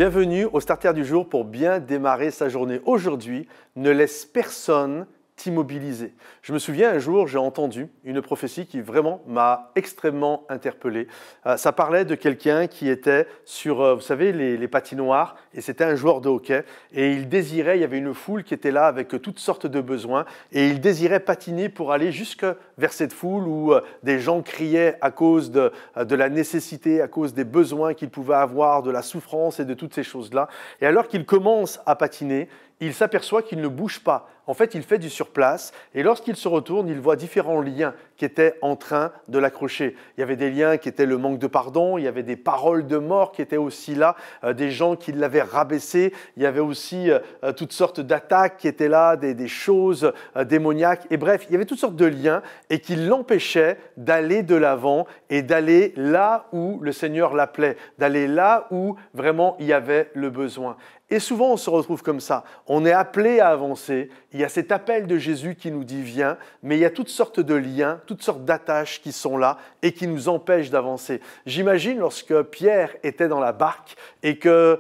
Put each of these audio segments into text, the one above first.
Bienvenue au Starter du jour pour bien démarrer sa journée. Aujourd'hui, ne laisse personne t'immobiliser. Je me souviens un jour, j'ai entendu une prophétie qui vraiment m'a extrêmement interpellé. Ça parlait de quelqu'un qui était sur, vous savez, les patinoires, et c'était un joueur de hockey. Et il désirait, il y avait une foule qui était là avec toutes sortes de besoins, et il désirait patiner pour aller jusque vers cette foule où des gens criaient à cause de la nécessité, à cause des besoins qu'ils pouvaient avoir, de la souffrance et de toutes ces choses-là. Et alors qu'il commence à patiner, il s'aperçoit qu'il ne bouge pas. En fait, il fait du surplace et lorsqu'il se retourne, il voit différents liens qui étaient en train de l'accrocher. Il y avait des liens qui étaient le manque de pardon, il y avait des paroles de mort qui étaient aussi là, des gens qui l'avaient rabaissé, il y avait aussi toutes sortes d'attaques qui étaient là, des choses démoniaques. Et bref, il y avait toutes sortes de liens et qui l'empêchaient d'aller de l'avant et d'aller là où le Seigneur l'appelait, d'aller là où vraiment il y avait le besoin. Et souvent, on se retrouve comme ça. On est appelé à avancer. Il y a cet appel de Jésus qui nous dit « viens », mais il y a toutes sortes de liens, toutes sortes d'attaches qui sont là et qui nous empêchent d'avancer. J'imagine lorsque Pierre était dans la barque et que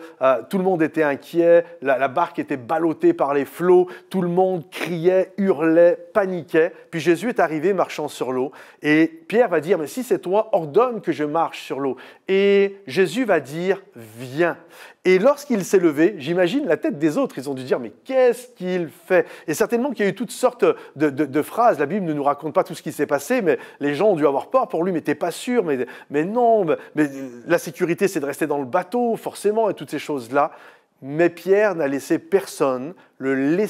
tout le monde était inquiet, la barque était ballottée par les flots, tout le monde criait, hurlait, paniquait. Puis Jésus est arrivé marchant sur l'eau et Pierre va dire « mais si c'est toi, ordonne que je marche sur l'eau ». Et Jésus va dire « viens ». Et lorsqu'il s'est levé, j'imagine la tête des autres. Ils ont dû dire « mais qu'est-ce qu'il fait ?» Et certainement qu'il y a eu toutes sortes de phrases. La Bible ne nous raconte pas tout ce qui s'est passé, mais les gens ont dû avoir peur pour lui. « mais t'es pas sûr, mais non, mais la sécurité c'est de rester dans le bateau, forcément, et toutes ces choses-là. » Mais Pierre n'a laissé personne le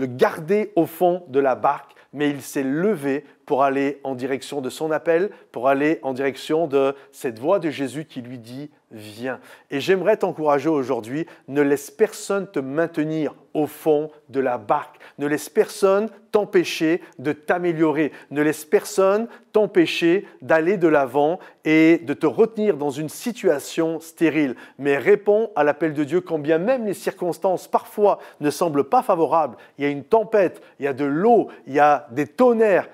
garder au fond de la barque, mais il s'est levé pour aller en direction de son appel, pour aller en direction de cette voix de Jésus qui lui dit « viens ». Et j'aimerais t'encourager aujourd'hui, ne laisse personne te maintenir au fond de la barque. Ne laisse personne t'empêcher de t'améliorer. Ne laisse personne t'empêcher d'aller de l'avant et de te retenir dans une situation stérile. Mais réponds à l'appel de Dieu quand bien même les circonstances parfois ne semblent pas favorables. Il y a une tempête, il y a de l'eau, il y a des tonnerres.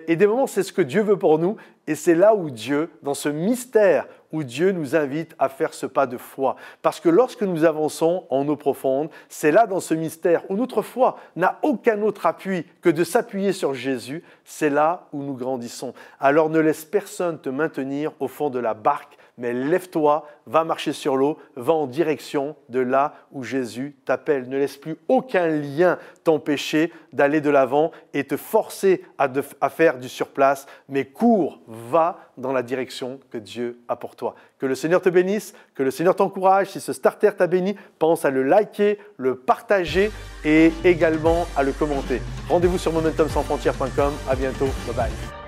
Et des moments, c'est ce que Dieu veut pour nous. Et c'est là où Dieu, dans ce mystère, où Dieu nous invite à faire ce pas de foi. Parce que lorsque nous avançons en eau profonde, c'est là dans ce mystère où notre foi n'a aucun autre appui que de s'appuyer sur Jésus, c'est là où nous grandissons. Alors ne laisse personne te maintenir au fond de la barque, mais lève-toi, va marcher sur l'eau, va en direction de là où Jésus t'appelle. Ne laisse plus aucun lien t'empêcher d'aller de l'avant et te forcer à faire du surplace, mais cours, va dans la direction que Dieu a pour toi. Que le Seigneur te bénisse, que le Seigneur t'encourage. Si ce starter t'a béni, pense à le liker, le partager et également à le commenter. Rendez-vous sur momentumsansfrontières.com. À bientôt. Bye bye.